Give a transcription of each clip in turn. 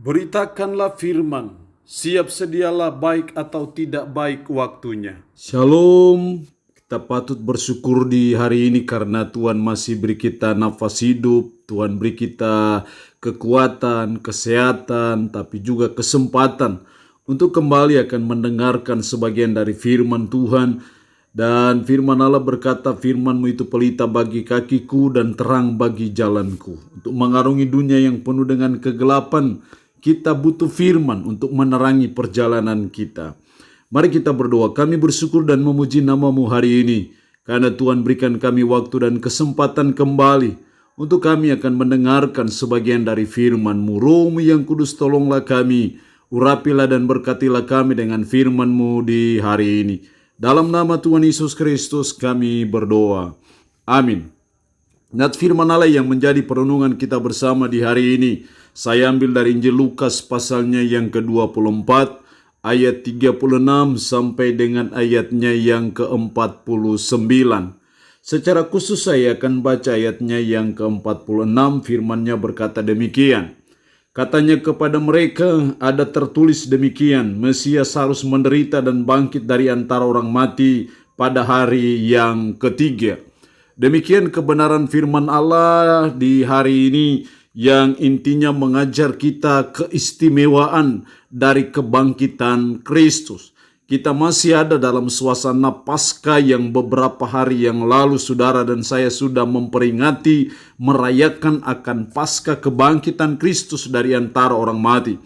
Beritakanlah firman, siap sedialah baik atau tidak baik waktunya. Shalom, kita patut bersyukur di hari ini karena Tuhan masih beri kita nafas hidup, Tuhan beri kita kekuatan, kesehatan, tapi juga kesempatan untuk kembali akan mendengarkan sebagian dari firman Tuhan. Dan firman Allah berkata, firman-Mu itu pelita bagi kakiku dan terang bagi jalanku. Untuk mengarungi dunia yang penuh dengan kegelapan, kita butuh firman untuk menerangi perjalanan kita. Mari kita berdoa. Kami bersyukur dan memuji nama-Mu hari ini, karena Tuhan berikan kami waktu dan kesempatan kembali untuk kami akan mendengarkan sebagian dari firman-Mu. Roh-Mu yang kudus, tolonglah kami, urapilah dan berkatilah kami dengan firman-Mu di hari ini. Dalam nama Tuhan Yesus Kristus kami berdoa. Amin. Nat firman Allah yang menjadi perenungan kita bersama di hari ini, saya ambil dari Injil Lukas pasalnya yang ke-24, ayat 36 sampai dengan ayatnya yang ke-49. Secara khusus saya akan baca ayatnya yang ke-46, firmannya berkata demikian. Katanya kepada mereka, ada tertulis demikian, Mesias harus menderita dan bangkit dari antara orang mati pada hari yang ketiga. Demikian kebenaran firman Allah di hari ini yang intinya mengajar kita keistimewaan dari kebangkitan Kristus. Kita masih ada dalam suasana Paskah yang beberapa hari yang lalu saudara dan saya sudah memperingati, merayakan akan Paskah kebangkitan Kristus dari antara orang mati.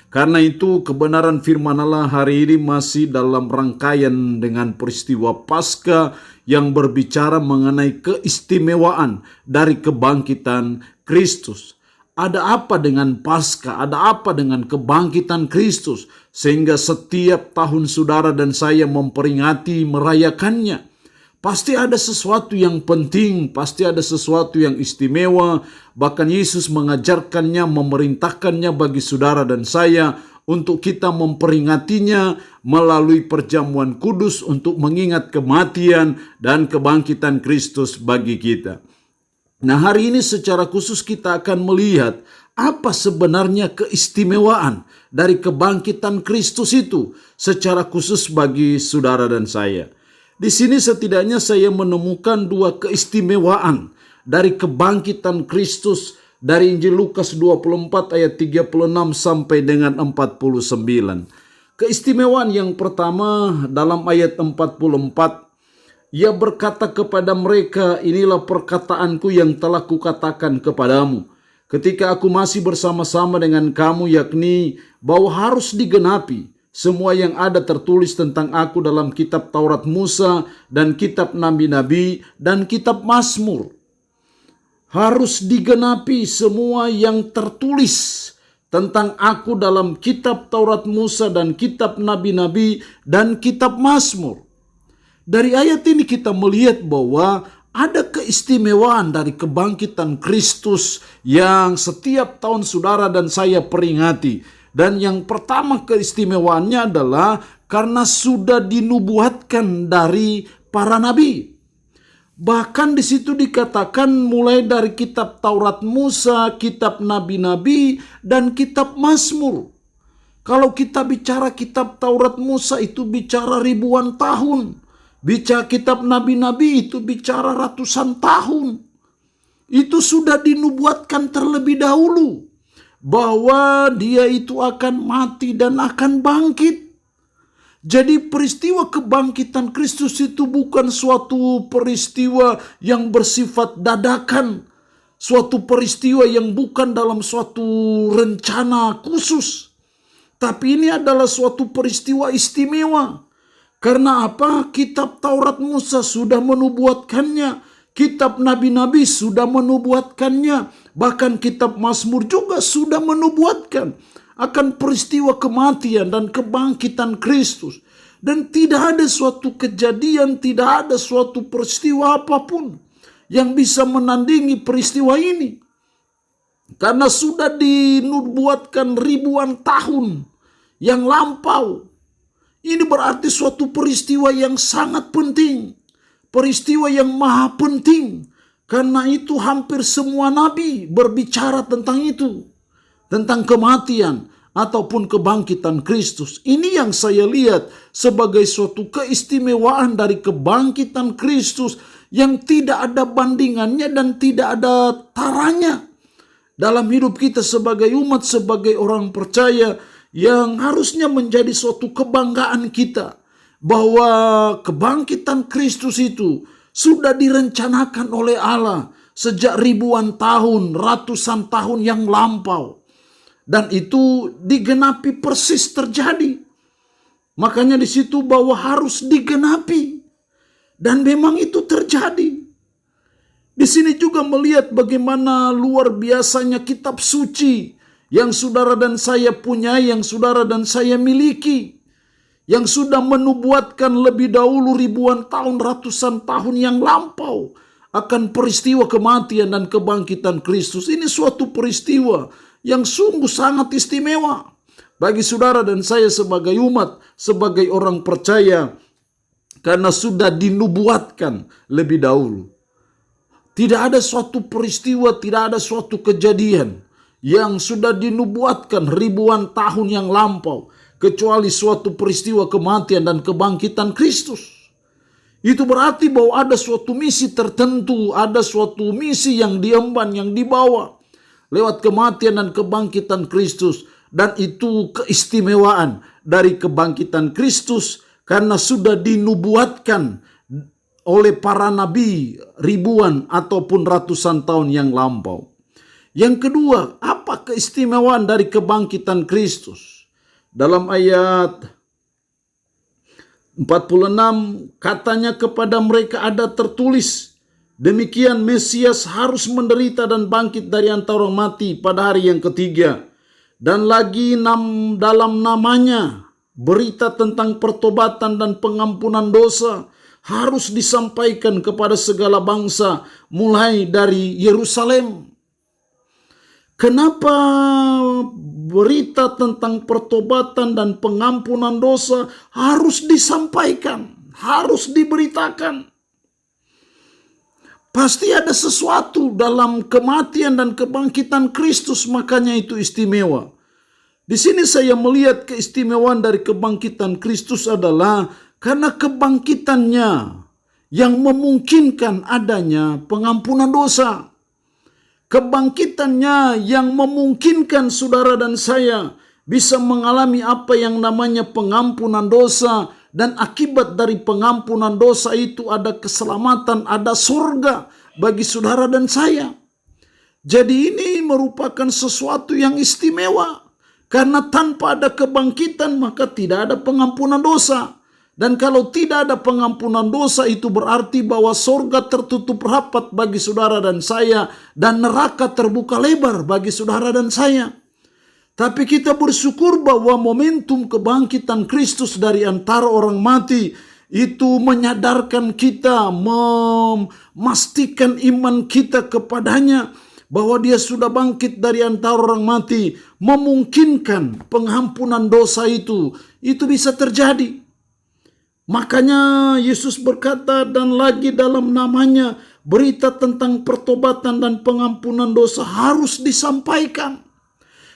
Karena itu kebenaran firman Allah hari ini masih dalam rangkaian dengan peristiwa Paskah yang berbicara mengenai keistimewaan dari kebangkitan Kristus. Ada apa dengan Paskah? Ada apa dengan kebangkitan Kristus? Sehingga setiap tahun saudara dan saya memperingati, merayakannya. Pasti ada sesuatu yang penting, pasti ada sesuatu yang istimewa. Bahkan Yesus mengajarkannya, memerintahkannya bagi saudara dan saya untuk kita memperingatinya melalui perjamuan kudus untuk mengingat kematian dan kebangkitan Kristus bagi kita. Nah, hari ini secara khusus kita akan melihat apa sebenarnya keistimewaan dari kebangkitan Kristus itu secara khusus bagi saudara dan saya. Di sini setidaknya saya menemukan dua keistimewaan dari kebangkitan Kristus dari Injil Lukas 24 ayat 36 sampai dengan 49. Keistimewaan yang pertama dalam ayat 44, ia berkata kepada mereka, inilah perkataanku yang telah kukatakan kepadamu ketika aku masih bersama-sama dengan kamu, yakni bahwa harus digenapi semua yang ada tertulis tentang aku dalam kitab Taurat Musa dan kitab Nabi-Nabi dan kitab Mazmur. Harus digenapi semua yang tertulis tentang aku dalam kitab Taurat Musa dan kitab Nabi-Nabi dan kitab Mazmur. Dari ayat ini kita melihat bahwa ada keistimewaan dari kebangkitan Kristus yang setiap tahun saudara dan saya peringati. Dan yang pertama keistimewaannya adalah karena sudah dinubuatkan dari para nabi. Bahkan di situ dikatakan mulai dari kitab Taurat Musa, kitab Nabi-Nabi, dan kitab Mazmur. Kalau kita bicara kitab Taurat Musa itu bicara ribuan tahun. Bicara kitab Nabi-Nabi itu bicara ratusan tahun. Itu sudah dinubuatkan terlebih dahulu bahwa dia itu akan mati dan akan bangkit. Jadi peristiwa kebangkitan Kristus itu bukan suatu peristiwa yang bersifat dadakan. Suatu peristiwa yang bukan dalam suatu rencana khusus. Tapi ini adalah suatu peristiwa istimewa. Karena apa? Kitab Taurat Musa sudah menubuatkannya. Kitab Nabi-Nabi sudah menubuatkannya. Bahkan kitab Mazmur juga sudah menubuatkan akan peristiwa kematian dan kebangkitan Kristus. Dan tidak ada suatu kejadian, tidak ada suatu peristiwa apapun yang bisa menandingi peristiwa ini. Karena sudah dinubuatkan ribuan tahun yang lampau. Ini berarti suatu peristiwa yang sangat penting. Peristiwa yang maha penting. Karena itu hampir semua nabi berbicara tentang itu. tentang kematian ataupun kebangkitan Kristus. Ini yang saya lihat sebagai suatu keistimewaan dari kebangkitan Kristus yang tidak ada bandingannya dan tidak ada taranya dalam hidup kita sebagai umat, sebagai orang percaya, yang harusnya menjadi suatu kebanggaan kita bahwa kebangkitan Kristus itu sudah direncanakan oleh Allah sejak ribuan tahun, ratusan tahun yang lampau. Dan itu digenapi persis terjadi. Makanya di situ bahwa harus digenapi. Dan memang itu terjadi. Di sini juga melihat bagaimana luar biasanya kitab suci yang saudara dan saya punyai, yang saudara dan saya miliki, yang sudah menubuatkan lebih dahulu ribuan tahun, ratusan tahun yang lampau akan peristiwa kematian dan kebangkitan Kristus. Ini suatu peristiwa yang sungguh sangat istimewa bagi saudara dan saya sebagai umat, sebagai orang percaya, karena sudah dinubuatkan lebih dahulu. Tidak ada suatu peristiwa, tidak ada suatu kejadian yang sudah dinubuatkan ribuan tahun yang lampau kecuali suatu peristiwa kematian dan kebangkitan Kristus. Itu berarti bahwa ada suatu misi tertentu, ada suatu misi yang diemban, yang dibawa lewat kematian dan kebangkitan Kristus. Dan itu keistimewaan dari kebangkitan Kristus karena sudah dinubuatkan oleh para nabi ribuan ataupun ratusan tahun yang lampau. Yang kedua, apa keistimewaan dari kebangkitan Kristus? Dalam ayat 46 katanya kepada mereka ada tertulis, demikian Mesias harus menderita dan bangkit dari antara orang mati pada hari yang ketiga. Dan lagi dalam namanya berita tentang pertobatan dan pengampunan dosa harus disampaikan kepada segala bangsa mulai dari Yerusalem. Kenapa berita tentang pertobatan dan pengampunan dosa harus disampaikan, harus diberitakan? Pasti ada sesuatu dalam kematian dan kebangkitan Kristus, makanya itu istimewa. Di sini saya melihat keistimewaan dari kebangkitan Kristus adalah karena kebangkitannya yang memungkinkan adanya pengampunan dosa. Kebangkitannya yang memungkinkan saudara dan saya bisa mengalami apa yang namanya pengampunan dosa, dan akibat dari pengampunan dosa itu ada keselamatan, ada surga bagi saudara dan saya. Jadi ini merupakan sesuatu yang istimewa karena tanpa ada kebangkitan maka tidak ada pengampunan dosa. Dan kalau tidak ada pengampunan dosa itu berarti bahwa surga tertutup rapat bagi saudara dan saya, dan neraka terbuka lebar bagi saudara dan saya. Tapi kita bersyukur bahwa momentum kebangkitan Kristus dari antara orang mati itu menyadarkan kita, memastikan iman kita kepadanya, bahwa dia sudah bangkit dari antara orang mati, memungkinkan pengampunan dosa itu bisa terjadi. Makanya Yesus berkata, dan lagi dalam namanya berita tentang pertobatan dan pengampunan dosa harus disampaikan.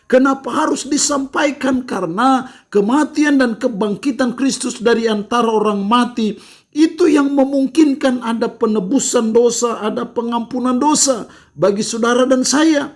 Kenapa harus disampaikan? Karena kematian dan kebangkitan Kristus dari antara orang mati itu yang memungkinkan ada penebusan dosa, ada pengampunan dosa bagi saudara dan saya.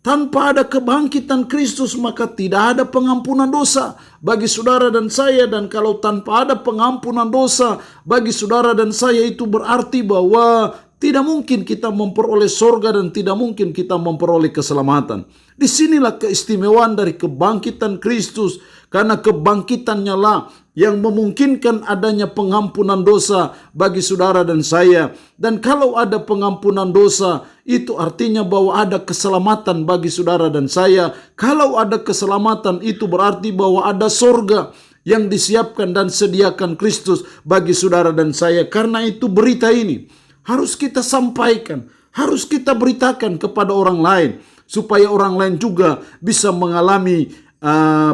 Tanpa ada kebangkitan Kristus maka tidak ada pengampunan dosa bagi saudara dan saya. Dan kalau tanpa ada pengampunan dosa bagi saudara dan saya, itu berarti bahwa tidak mungkin kita memperoleh surga dan tidak mungkin kita memperoleh keselamatan. Disinilah keistimewaan dari kebangkitan Kristus, karena kebangkitannya lah yang memungkinkan adanya pengampunan dosa bagi saudara dan saya. Dan kalau ada pengampunan dosa, itu artinya bahwa ada keselamatan bagi saudara dan saya. Kalau ada keselamatan, itu berarti bahwa ada surga yang disiapkan dan sediakan Kristus bagi saudara dan saya. Karena itu berita ini harus kita sampaikan, harus kita beritakan kepada orang lain, supaya orang lain juga bisa mengalami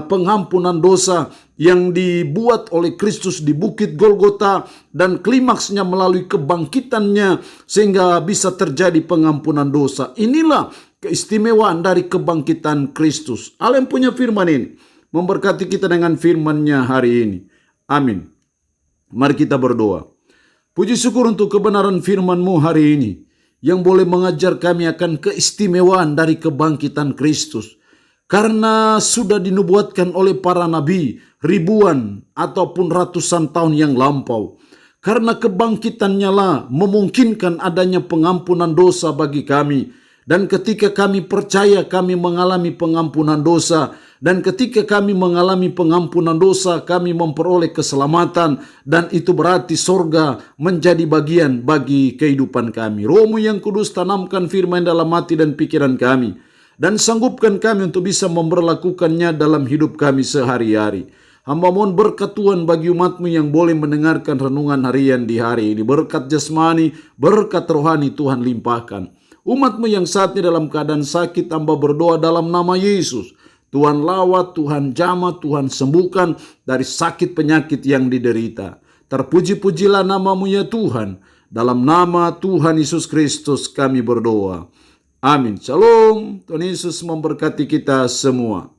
pengampunan dosa yang dibuat oleh Kristus di Bukit Golgota, dan klimaksnya melalui kebangkitannya sehingga bisa terjadi pengampunan dosa. Inilah keistimewaan dari kebangkitan Kristus. Allah yang punya firman ini memberkati kita dengan firman-Nya hari ini. Amin. Mari kita berdoa. Puji syukur untuk kebenaran firman-Mu hari ini yang boleh mengajar kami akan keistimewaan dari kebangkitan Kristus. Karena sudah dinubuatkan oleh para nabi ribuan ataupun ratusan tahun yang lampau. Karena kebangkitannya lah memungkinkan adanya pengampunan dosa bagi kami. Dan ketika kami percaya kami mengalami pengampunan dosa. Dan ketika kami mengalami pengampunan dosa, kami memperoleh keselamatan. Dan itu berarti sorga menjadi bagian bagi kehidupan kami. Roh-Mu yang kudus tanamkan firman dalam hati dan pikiran kami. Dan sanggupkan kami untuk bisa memberlakukannya dalam hidup kami sehari-hari. Hamba mohon berkat Tuhan bagi umat-Mu yang boleh mendengarkan renungan harian di hari ini. Berkat jasmani, berkat rohani Tuhan limpahkan. Umat-Mu yang saat ini dalam keadaan sakit, hamba berdoa dalam nama Yesus. Tuhan lawat, Tuhan jamah, Tuhan sembuhkan dari sakit penyakit yang diderita. Terpuji-pujilah nama-Mu ya Tuhan. Dalam nama Tuhan Yesus Kristus kami berdoa. Amin. Shalom. Tuhan Yesus memberkati kita semua.